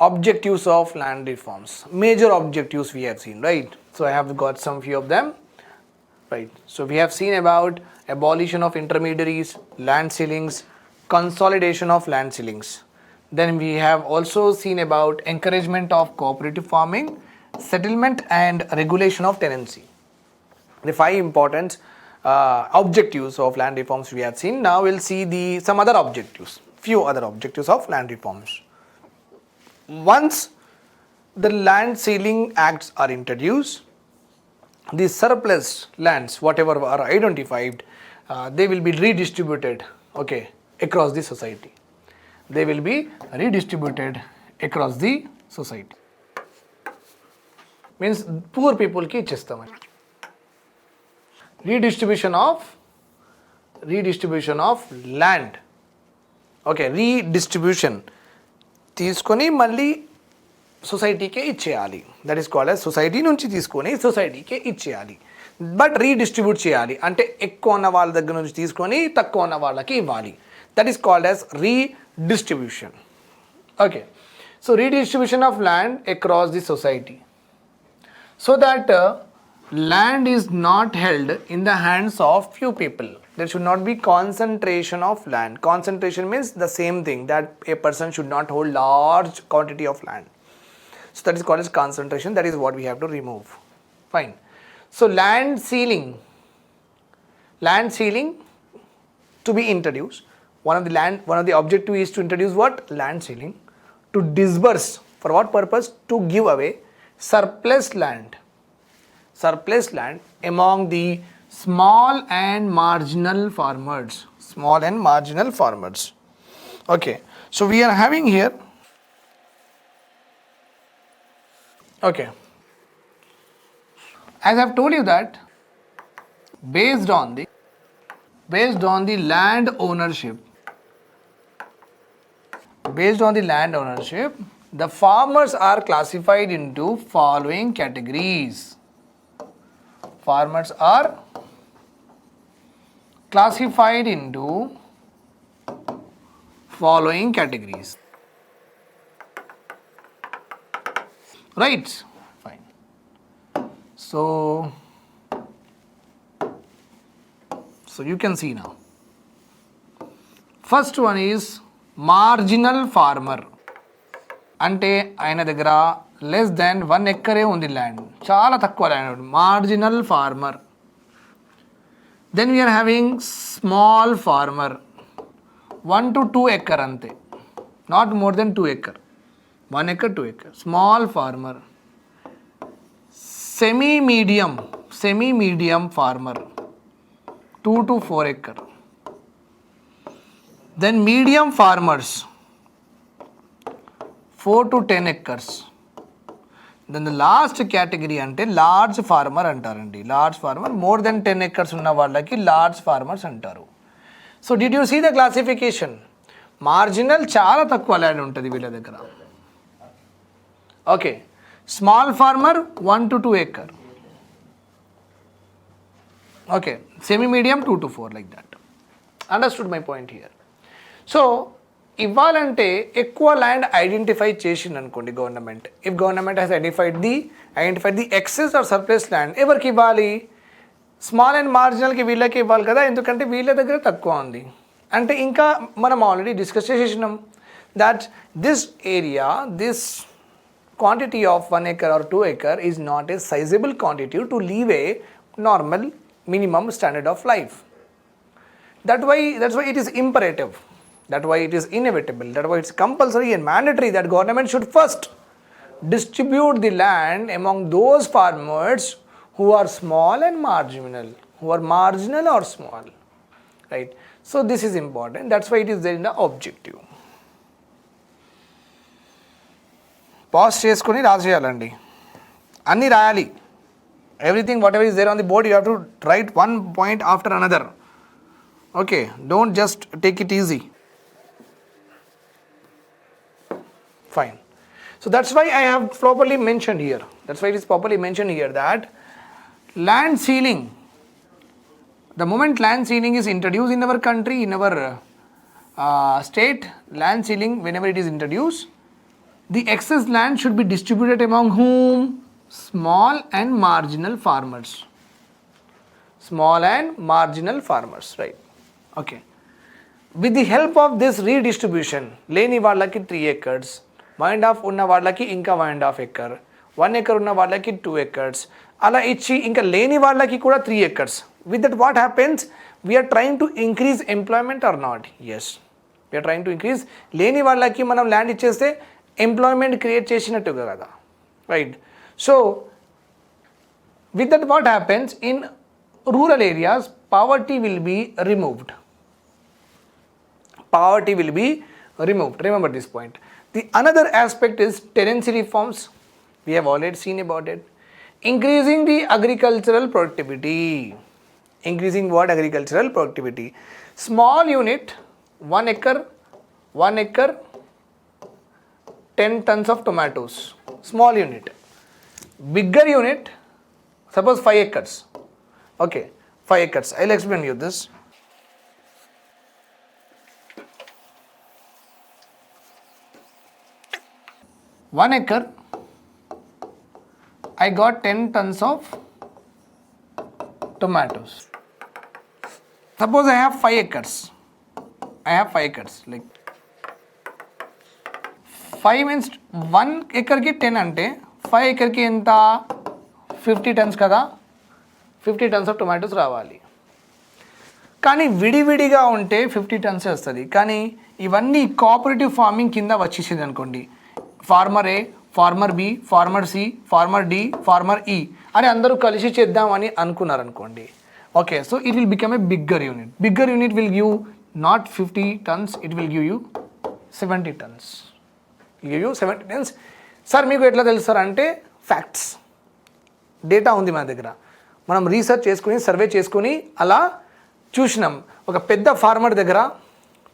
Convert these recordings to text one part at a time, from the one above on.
objectives of land reforms. Major objectives we have seen, right? So I have got some few of them, right? So we have seen about abolition of intermediaries, land ceilings, consolidation of land ceilings. Then we have also seen about encouragement of cooperative farming, settlement and regulation of tenancy. The 5 important objectives of land reforms we have seen. Now we'll see some other objectives, few other objectives of land reforms. Once the land ceiling acts are introduced, the surplus lands, whatever are identified, they will be redistributed, okay, across the society. They will be redistributed across the society. Means poor people ki ichestam. Redistribution of land. Okay, redistribution. తీసుకొని మళ్ళీ సొసైటీకే ఇచ్చేయాలి. That is called as society నుంచి తీసుకొని సొసైటీకే ఇచ్చేయాలి. But redistribute చేయాలి అంటే ఎక్కువ ఉన్న వాళ్ళ దగ్గర నుంచి తీసుకొని తక్కువ ఉన్న వాళ్ళకి ఇవ్వాలి. That is called as redistribution. Okay, so redistribution of land across the society so that land is not held in the hands of few people. There should not be concentration of land. Concentration means the same thing, that a person should not hold large quantity of land. So that is called as concentration. That is what we have to remove. Fine. So land ceiling to be introduced. One of the objective is to introduce what? Land ceiling. To disburse. For what purpose? To give away surplus land among the small and marginal farmers. Okay, so we are having here, okay, as I have told you that based on the land ownership, the farmers are classified into following categories. Farmers are classified into following categories. Right? Fine. So you can see now. First one is marginal farmer. అంటే ఆయన దగ్గర less than 1 acre ఉంది land, చాలా తక్కువ land, marginal farmer. Then we are having small farmer, 1 to 2 acre అంతే, not more than 2 acre, 1 acre 2 acre, small farmer. Semi medium farmer, 2 to 4 acre. Then medium farmers 4 to 10 acres. Then the last category అంటే large farmer అంటారండి. Large farmer more than 10 acres ఉన్న వాళ్ళకి large farmers అంటారు. So did you see the classification? Marginal చాలా తక్కువ land ఉంటుంది వీళ్ళ దగ్గర. Okay, small farmer 1 to 2 acre. Okay, semi medium 2 to 4 like that. Understood my point here. So ఇవ్వాలంటే ఎక్కువ ల్యాండ్ ఐడెంటిఫై చేసింది అనుకోండి government. If government has identified the excess or surplus land, ఎవరికి ఇవ్వాలి? స్మాల్ అండ్ మార్జినల్కి వీళ్ళకి ఇవ్వాలి కదా, ఎందుకంటే వీళ్ళ దగ్గర తక్కువ ఉంది. అంటే ఇంకా మనం ఆల్రెడీ డిస్కస్ చేసేసినాం that this area, this quantity of 1 acre or 2 acre is not a sizable quantity to live a normal minimum standard of life. That's why it is imperative. That's why it is inevitable. That's why it's compulsory and mandatory that government should first distribute the land among those farmers who are small and marginal, who are marginal or small, right? So this is important. That's why it is there in the objective. Pause చేసుకొని రాసేయాలండి, అన్నీ రాయాలి. Everything whatever is there on the board you have to write one point after another. Okay, don't just take it easy. Fine. So that's why I have properly mentioned here. That's why it is properly mentioned here that land ceiling, the moment land ceiling is introduced in our country, in our state, land ceiling, whenever it is introduced, the excess land should be distributed among whom? Small and marginal farmers. Small and marginal farmers, right? Okay. With the help of this redistribution, లేని వాళ్ళకి 3 acres, 1.5 ఉన్న వాళ్ళకి ఇంకా 1.5 acre, 1 acre ఉన్న వాళ్ళకి 2 acres, అలా ఇచ్చి ఇంకా లేని వాళ్ళకి కూడా 3 acres. With that what happens? We are trying to increase employment or not? Yes. We are trying to increase. లేని వాళ్ళకి మనం ల్యాండ్ ఇచ్చేస్తే ఎంప్లాయ్మెంట్ క్రియేట్ చేసినట్టుగా కదా, right? So with that what happens? In rural areas, poverty will be removed. Poverty will be removed. Remember this point. The another aspect is tenancy reforms. We have already seen about it. Increasing the agricultural productivity. Increasing what? Agricultural productivity. Small unit, 1 acre, 10 tons of tomatoes. Small unit. Bigger unit, suppose 5 acres. Okay, 5 acres. I'll explain you this. One acre, I got 10 tons of tomatoes. Suppose I have 5 acres. Like 5 means 1 acre ki 10 ante 5 acre ki enta 50 tons kada, 50 tons of tomatoes రావాలి. కానీ విడివిడిగా ఉంటే 50 tons వస్తుంది. కానీ ఇవన్నీ cooperative farming కింద వచ్చేసింది అనుకోండి, farmer A, farmer B, farmer C, farmer D, farmer E అని అందరూ కలిసి చేద్దామని అనుకున్నారనుకోండి. Okay, so it will become a bigger unit. Bigger unit will give not 50 tons, it will give you 70 tons. Give you 70 tons. Sir మీకు ఎట్లా తెలుసు sir అంటే facts, data ఉంది మన దగ్గర. మనం రీసెర్చ్ చేసుకుని సర్వే చేసుకుని అలా చూసినాం. ఒక పెద్ద ఫార్మర్ దగ్గర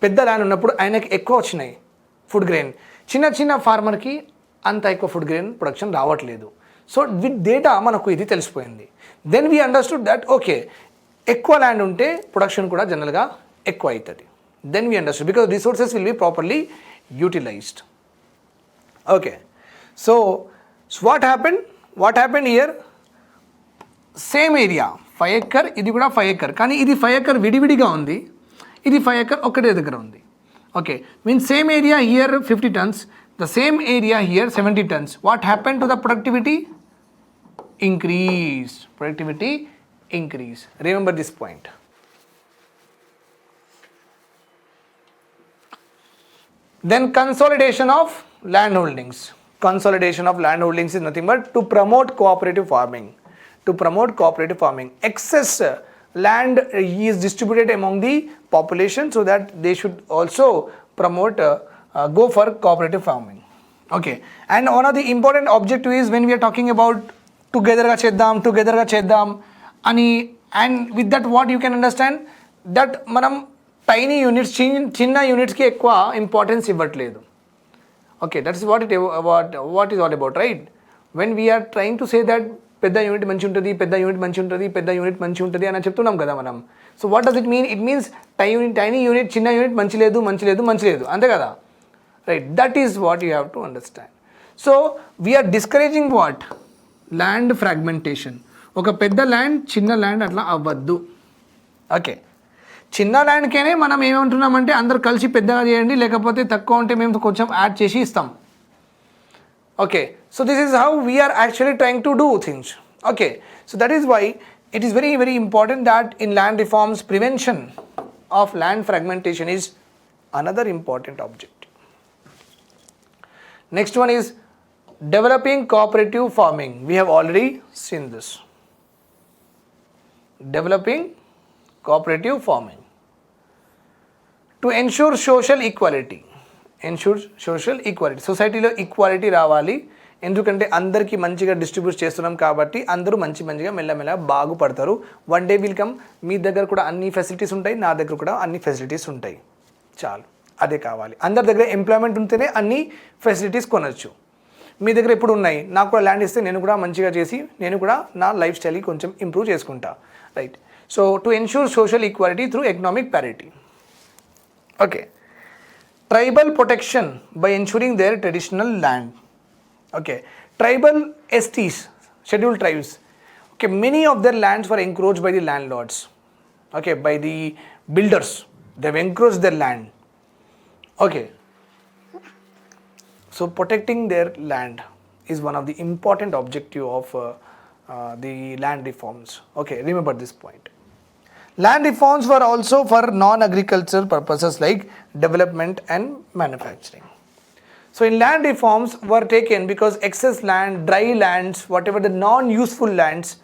పెద్ద ల్యాండ్ ఉన్నప్పుడు ఆయనకి ఎక్కువ వచ్చినాయి ఫుడ్ గ్రెయిన్, చిన్న ఫార్మర్కి అంత ఎక్కువ ఫుడ్ గ్రెయిన్ ప్రొడక్షన్ రావట్లేదు. సో విత్ డేటా మనకు ఇది తెలిసిపోయింది. Then we understood that okay, ఎక్కువ ల్యాండ్ ఉంటే ప్రొడక్షన్ కూడా జనరల్గా ఎక్కువ అవుతుంది. Then we understood because resources will be properly utilized. Okay, so what happened here? Same area 5 acre, ఇది కూడా 5 acre, కానీ ఇది 5 acre విడివిడిగా ఉంది, ఇది 5 acre ఒకటే దగ్గర ఉంది. Okay, means same area here 50 tons, the same area here 70 tons. What happen to the productivity? Increase. Productivity increase. Remember this point. Then consolidation of land holdings. Consolidation of land holdings is nothing but to promote cooperative farming. Excess land is distributed among the population so that they should also go for cooperative farming. Okay, and one of the important objective is when we are talking about together ga cheddam ani, and with that what you can understand that manam tiny units, chinna units ki ekwa importance ivatledu. Okay, that is what is all about, right? When we are trying to say that పెద్ద unit మంచి ఉంటుంది, పెద్ద unit మంచి ఉంటుంది అని చెప్తున్నాం కదా మనం. So what does it mean? It means tiny unit, చిన్న యూనిట్ మంచి లేదు అంతే కదా, right? That is what you have to understand. So we are discouraging what? Land fragmentation. ఒక పెద్ద ల్యాండ్ చిన్న ల్యాండ్ అట్లా అవ్వద్దు. ఓకే, చిన్న ల్యాండ్కేనే మనం ఏమంటున్నామంటే అందరు కలిసి పెద్దగా చేయండి, లేకపోతే తక్కువ ఉంటే మేము కొంచెం యాడ్ చేసి ఇస్తాం. Okay, so this is how we are actually trying to do things. Okay, so that is why it is very, very important that in land reforms, prevention of land fragmentation is another important objective. Next one is developing cooperative farming. We have already seen this. Developing cooperative farming to ensure social equality. సొసైటీలో equality రావాలి. ఎందుకంటే అందరికీ మంచిగా distribute చేస్తున్నాం కాబట్టి అందరూ మంచిగా మెల్లమెల్ల బాగుపడతారు. వన్ డే విల్ కమ్, మీ దగ్గర కూడా అన్ని ఫెసిలిటీస్ ఉంటాయి, నా దగ్గర కూడా అన్ని ఫెసిలిటీస్ ఉంటాయి. చాలు, అదే కావాలి. అందరి దగ్గర ఎంప్లాయ్మెంట్ ఉంటేనే అన్ని ఫెసిలిటీస్ కొనవచ్చు. మీ దగ్గర ఎప్పుడు ఉన్నాయి, నాకు కూడా ల్యాండ్ ఇస్తే నేను కూడా మంచిగా చేసి నేను కూడా నా లైఫ్ స్టైల్ కొంచెం ఇంప్రూవ్ చేసుకుంటా, right? So to ensure social equality through economic parity. Okay, tribal protection by ensuring their traditional land. Okay, tribal STs, scheduled tribes. Okay, many of their lands were encroached by the landlords. Okay, by the builders. They've encroached their land. Okay, so protecting their land is one of the important objective of the land reforms. Okay, remember this point. Land reforms were also for non-agricultural purposes like development and manufacturing. So in land reforms were taken because excess land, dry lands, whatever the non-useful lands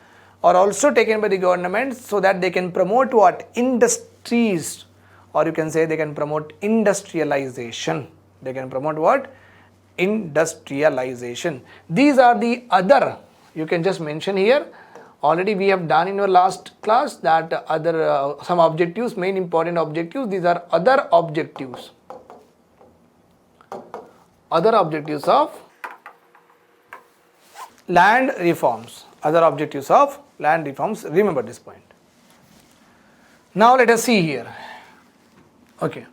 are also taken by the government so that they can promote what? Industries, or you can say they can promote industrialization. They can promote what? Industrialization. These are the other, you can just mention here. Already we have done in our last class that other some objectives, main important objectives. These are other objectives. Other objectives of land reforms. Other objectives of land reforms. Remember this point. Now let us see here. Okay.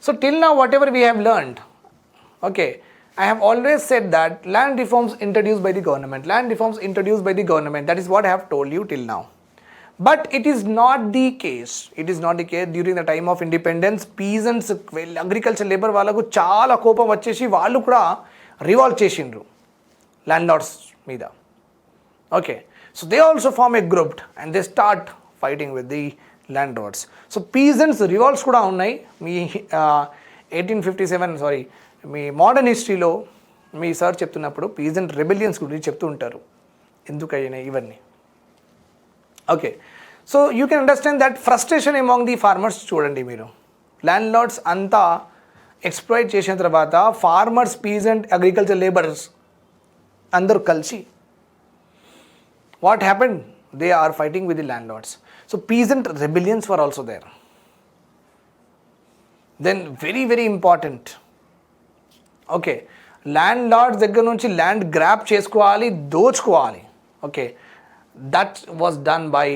So till now whatever we have learned, okay, I have always said that land reforms introduced by the government. Land reforms introduced by the government. That is what I have told you till now. But it is not the case. It is not the case. During the time of independence, peasants, agriculture labor వాళ్ళకు చాలా కోపం వచ్చేసి వాళ్ళు కూడా revolt చేసిండ్రు landlords మీద. Okay. So they also form a group and they start fighting with the landlords. So peasants revolts కూడా ఉన్నాయి. మీ 1857 సారీ మీ మోడర్న్ హిస్టరీలో మీ సార్ చెప్తున్నప్పుడు పీజెంట్ రెబెలియన్స్ గురించి చెప్తూ ఉంటారు ఎందుకయ్యాయి ఇవన్నీ. Okay, so you can understand that frustration among the farmers. చూడండి మీరు ల్యాండ్ లార్డ్స్ అంతా ఎక్స్ప్లాయిట్ చేసిన తర్వాత ఫార్మర్స్, పీజెంట్, అగ్రికల్చర్ లేబరర్స్ అందరూ కలిసి what happened? They are fighting with the landlords. So peasant rebellions were also there. Then very very important, okay, landlords దగ్గర నుంచి land grab చేసుకోవాలి, దోచుకోవాలి. Okay, that was done by,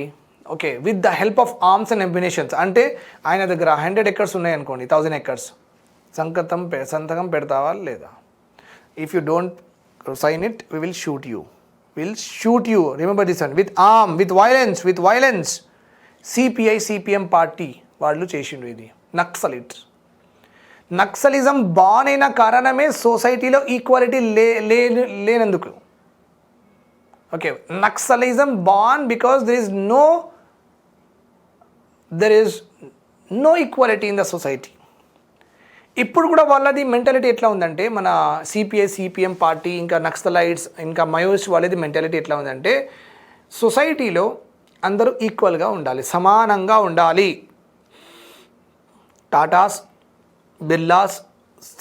okay, with the help of arms and ammunitions. అంటే ఆయన దగ్గర 100 acres ఉన్నాయనుకోండి, 1000 acres, సంతకం పెడతావా లేదా? If you don't sign it we will shoot you, remember this one. With arm, with violence. CPI CPM party వాళ్ళు చేసిండ్రు ఇది. నక్సలిజం బాన్ అయిన కారణమే సొసైటీలో ఈక్వాలిటీ లేనందుకు. Okay, Naxalism born because there is no equality in the society. ఇప్పుడు కూడా వాళ్ళది మెంటాలిటీ ఎట్లా ఉందంటే, మన సిపిఐ సిపిఎం పార్టీ ఇంకా నక్సలైట్స్ ఇంకా మయోయిస్ట్ వాళ్ళది మెంటాలిటీ ఎట్లా ఉందంటే, సొసైటీలో అందరూ ఈక్వల్గా ఉండాలి, సమానంగా ఉండాలి. టాటాస్, బిర్లాస్,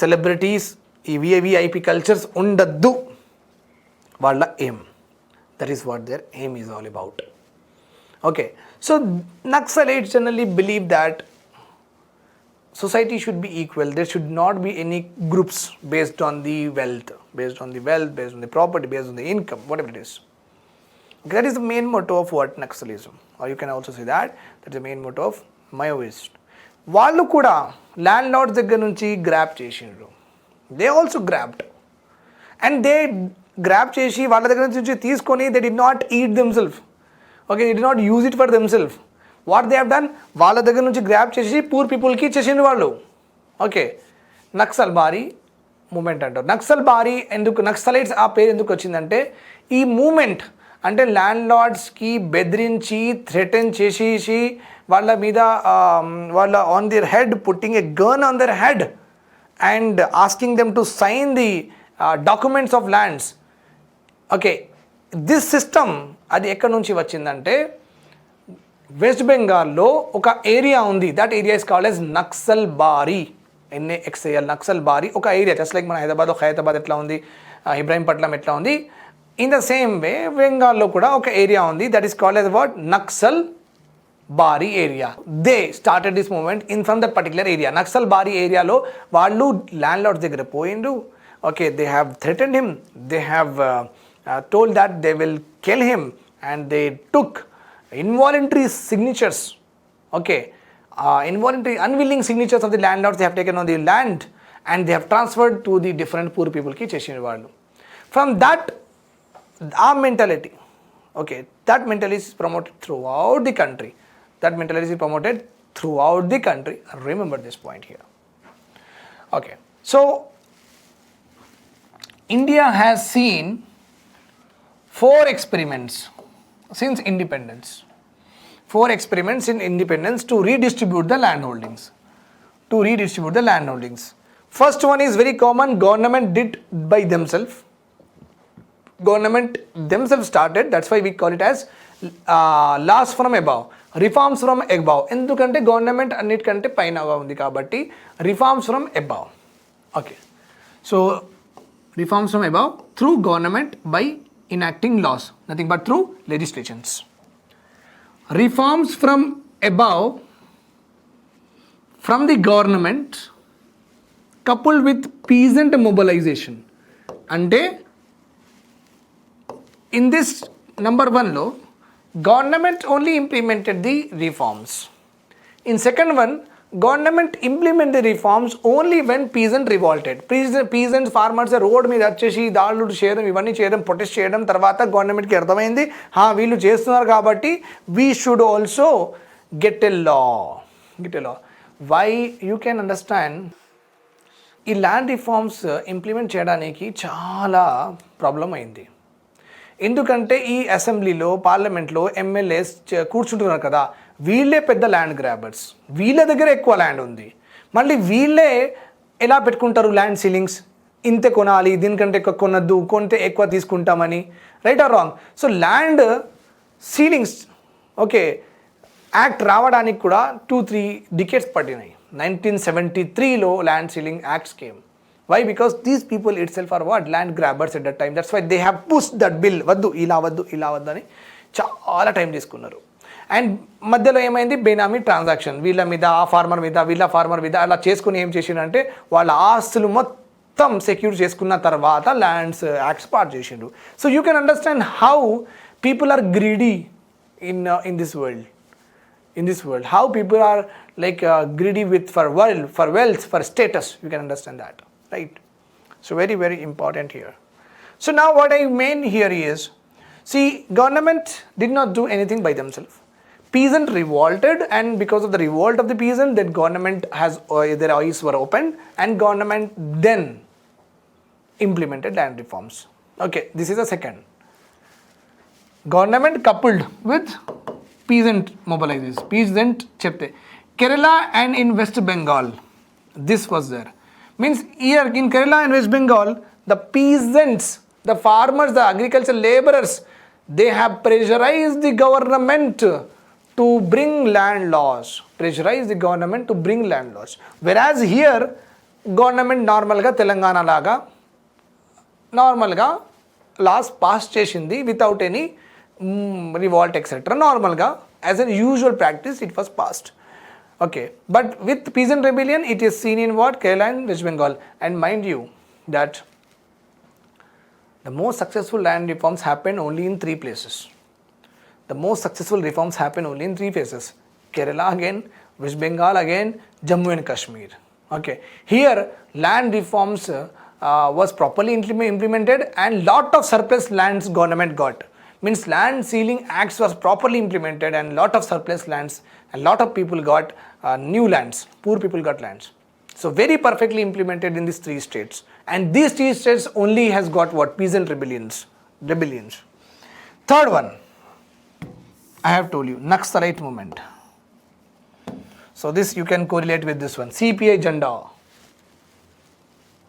సెలబ్రిటీస్, ఈ విఐపి కల్చర్స్ ఉండద్దు వాళ్ళ aim. That is what their aim is all about. Okay, so Naxalites generally believe that society should be equal. There should not be any groups based on the wealth, based on the property, based on the income, whatever it is. Okay, that is the main motto of what Naxalism, or you can also say that that's the main motto of Maoist. వాళ్ళు కూడా land Lord's దగ్గర నుంచి grab చేసిండ్రు. They also grabbed and they grab చేసి వాళ్ళ దగ్గర నుంచి తీసుకొని they did not eat themself. Okay, they did not use it for themself. What they have done, వాళ్ళ దగ్గర నుంచి గ్రాప్ చేసి పూర్ పీపుల్కి ఇచ్చేసిండ్రు వాళ్ళు. ఓకే, నక్సల్బారీ మూమెంట్ అంటారు. నక్సల్బారీ ఎందుకు, నక్సలైట్స్ ఆ పేరు ఎందుకు వచ్చిందంటే, ఈ మూమెంట్ అంటే ల్యాండ్ లార్డ్స్కి బెదిరించి థ్రెటన్ చేసేసి వాళ్ళ మీద వాళ్ళ on their head putting a gun on their head and asking them to sign the documents of lands. Okay, this system అది ఎక్కడి నుంచి వచ్చిందంటే, వెస్ట్ బెంగాల్లో ఒక ఏరియా ఉంది. That area is called as Naxalbari, NAXAL, Naxalbari. ఒక ఏరియా జస్ట్ లైక్ మన హైదరాబాద్ ఎట్లా ఉంది, ఇబ్రాహీంపట్నం ఎట్లా ఉంది, ఇన్ ద సేమ్ వే బెంగాల్లో కూడా ఒక ఏరియా ఉంది. That is called as what, Naxalbari area. They started this movement in from that particular area. Naxalbari ఏరియాలో వాళ్ళు ల్యాండ్ లార్డ్స్ దగ్గర పోయిండ్రు. Okay, they have threatened him, they have told that they will kill him and they took involuntary signatures. Okay, involuntary unwilling signatures of the landlords they have taken on the land and they have transferred to the different poor people ki chesina vallu. From that our mentality, okay, that mentality is promoted throughout the country. Remember this point here. Okay, so India has seen 4 experiments since independence. 4 experiments in independence to redistribute the landholdings. First one is very common. Government did by themselves. Government themselves started. That's why we call it as laws from above, reforms from above. ఎందుకంటే government అన్నిటికంటే పైనగా ఉంది కాబట్టి reforms from above. Okay, so reforms from above through government by enacting laws, nothing but through legislations. Reforms from above from the government coupled with peasant mobilization. అంటే in this number 1 లో government only implemented the reforms. In second one, government implemented the reforms only when peasant revolted. Peasant farmers road మీద వచ్చేసి దాడులు చేయడం, ఇవన్నీ చేయడం, protest చేయడం, తర్వాత గవర్నమెంట్కి అర్థమైంది వీళ్ళు చేస్తున్నారు కాబట్టి we should also get a law. Why? You can understand, ఈ ల్యాండ్ రిఫార్మ్స్ ఇంప్లిమెంట్ చేయడానికి చాలా ప్రాబ్లం అయింది. ఎందుకంటే ఈ అసెంబ్లీలో పార్లమెంట్లో ఎమ్మెల్యేస్ కూర్చుంటున్నారు కదా, వీళ్ళే పెద్ద ల్యాండ్ గ్రాబర్స్, వీళ్ళ దగ్గర ఎక్కువ ల్యాండ్ ఉంది. మళ్ళీ వీళ్ళే ఎలా పెట్టుకుంటారు ల్యాండ్ సీలింగ్స్, ఇంతే కొనాలి, దీనికంటే ఎక్కువ కొనద్దు, కొంటే ఎక్కువ తీసుకుంటామని. Right or wrong? So land ceilings okay act రావడానికి కూడా 2-3 డికేట్స్ పట్టినాయి. 1973లో land ceiling acts came. Why? Because these people itself are what? Land grabbers at that time. That's why they have pushed that bill. వద్దు ఇలా వద్దు అని చాలా time తీసుకున్నారు. అండ్ మధ్యలో ఏమైంది, బేనామీ ట్రాన్సాక్షన్, వీళ్ళ మీద ఆ ఫార్మర్ మీద వీళ్ళ ఫార్మర్ మీద అలా చేసుకుని ఏం చేసిండంటే వాళ్ళ ఆస్తులు మొత్తం సెక్యూర్ చేసుకున్న తర్వాత ల్యాండ్స్ యాక్ట్స్ పాస్ చేసిండు. So you can understand how people are greedy in this world. How people are like greedy for wealth, for status. You can understand that. Right? So very, very important here. So now what I mean here is, see, government did not do anything by themselves. Peasant revolted, and because of the revolt of the peasant, that government has their eyes were opened, and government then implemented land reforms. Okay, this is the second. Government coupled with peasant mobilization. Peasant chepte Kerala and in West Bengal, this was there. Means here in Kerala and West Bengal, the peasants, the farmers, the agricultural laborers, they have pressurized the government to bring land laws. Whereas here, government normalga Telangana laga normalga laws pass chesindi without any revolt etc. Normalga as a usual practice it was passed. Okay, but with peasant rebellion it is seen in what? Kerala and West Bengal. And mind you that the most successful land reforms happen only in 3 places. Kerala again, West Bengal again, Jammu and Kashmir. Okay, here land reforms was properly implemented, and lot of surplus lands government got. Means land ceiling acts was properly implemented, and lot of surplus lands, and lot of people got new lands, poor people got lands. So very perfectly implemented in these 3 states, and these 3 states only has got what? Peasant rebellions. Third one, I have told you, Naxalite movement. So this you can correlate with this one, CPI Janda.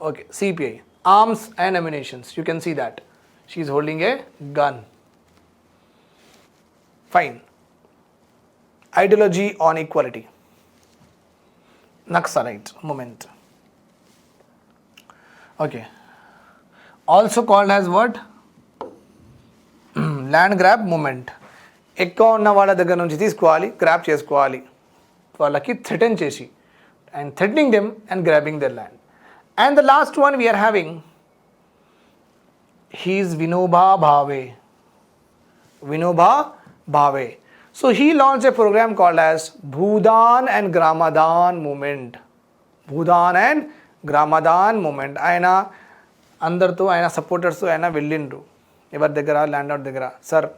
Okay, CPI, arms and ammunitions, you can see that she is holding a gun. Fine. Ideology on equality, Naxalite movement. Okay, also called as what? Land grab movement. ఎక్కువ ఉన్న వాళ్ళ దగ్గర నుంచి తీసుకోవాలి, grab చేసుకోవాలి, వాళ్ళకి threaten చేసి, and threatening them and grabbing their land. And the last one we are having, he is Vinoba Bhave. So he launched a program called as Bhudan and Gramadan movement. Gramadan movement, ఆయన అందరితో ఆయన supporters ఆయన వెళ్ళిండ్రు ఎవరి దగ్గర, land lord దగ్గర, sir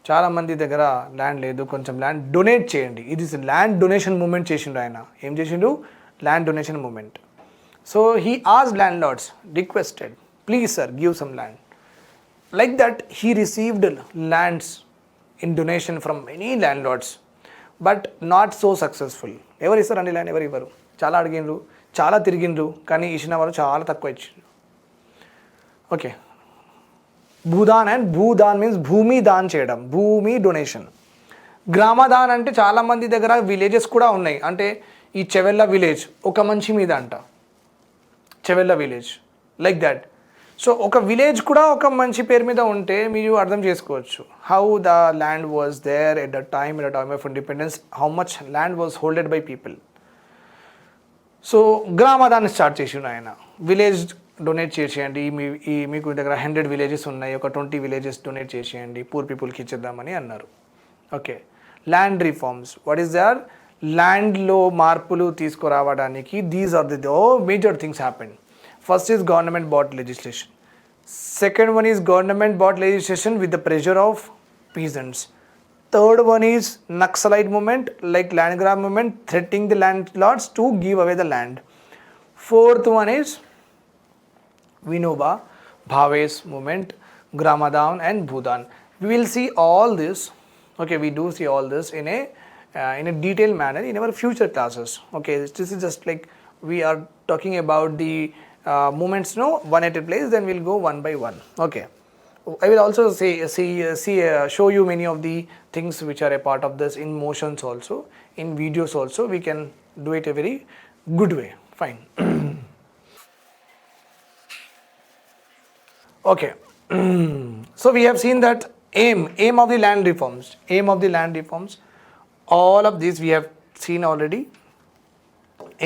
చాలామంది దగ్గర land లేదు, కొంచెం ల్యాండ్ డొనేట్ చేయండి. ఇది ల్యాండ్ డొనేషన్ మూమెంట్ చేసిండు ఆయన. ఏం చేసిండు? Land donation movement. So he asked land lords, requested, please sir give some land. Like that he received lands in donation from many land lords, but not so successful. ఎవరు ఇస్తారండి land? ఎవరు ఇవ్వరు. చాలా అడిగిండ్రు, చాలా తిరిగిండ్రు, కానీ ఇచ్చిన వాళ్ళు చాలా తక్కువ ఇచ్చిండ్రు. Okay, Bhoodan and Bhoodan means భూమి దాన్ చేయడం, భూమి డొనేషన్. గ్రామదాన్ అంటే చాలామంది దగ్గర విలేజెస్ కూడా ఉన్నాయి. అంటే ఈ చెవెళ్ళ విలేజ్ ఒక మంచి మీద అంట, Chevella village like that. So ఒక విలేజ్ కూడా ఒక మంచి పేరు మీద ఉంటే మీరు అర్థం చేసుకోవచ్చు how the land was there at the time of independence, how much land was holded by people. So గ్రామదాన్ని స్టార్ట్ చేసిండు ఆయన. విలేజ్ డొనేట్ చేసేయండి, మీకు దగ్గర 100 విలేజెస్ ఉన్నాయి, ఒక 20 విలేజెస్ డొనేట్ చేసేయండి, పూర్ పీపుల్కి ఇచ్చేద్దామని అన్నారు. Okay, land reforms, what is there? ల్యాండ్లో మార్పులు తీసుకురావడానికి these are the major things happen. First is government bought legislation. Second one is government bought legislation with the pressure of peasants. Third one is Naxalite movement, like land grab movement, threatening the landlords to give away the land. Fourth one is Vinoba Bhave's movement, Gramadan and Bhudan. We will see all this. Okay, we do see all this in a detailed manner in our future classes. Okay, this is just like we are talking about the movements, no, one at a place, then we'll go one by one. Okay, I will also show you many of the things which are a part of this in motions also, in videos also. We can do it a very good way. Fine. Okay. So we have seen that aim of the land reforms, all of this we have seen already.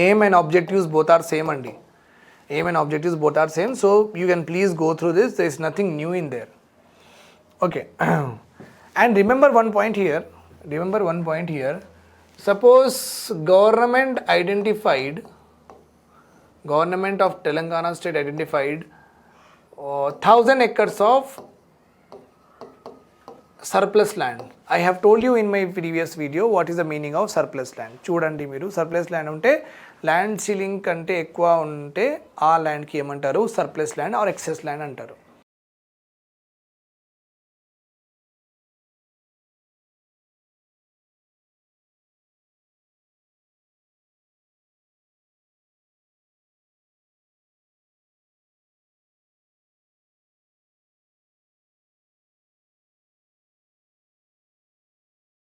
Aim and objectives both are same andi. Aim and objectives both are same, so you can please go through this. There is nothing new in there. Okay. And remember one point here. Suppose government of Telangana state identified 1,000 acres of surplus land. I have told you in my previous video what is the meaning of surplus land. చూడండి మీరు, surplus land ఉంటే land ceiling కంటే ఎక్కువ ఉంటే ఆ ల్యాండ్కి ఏమంటారు? Surplus land or excess land అంటారు.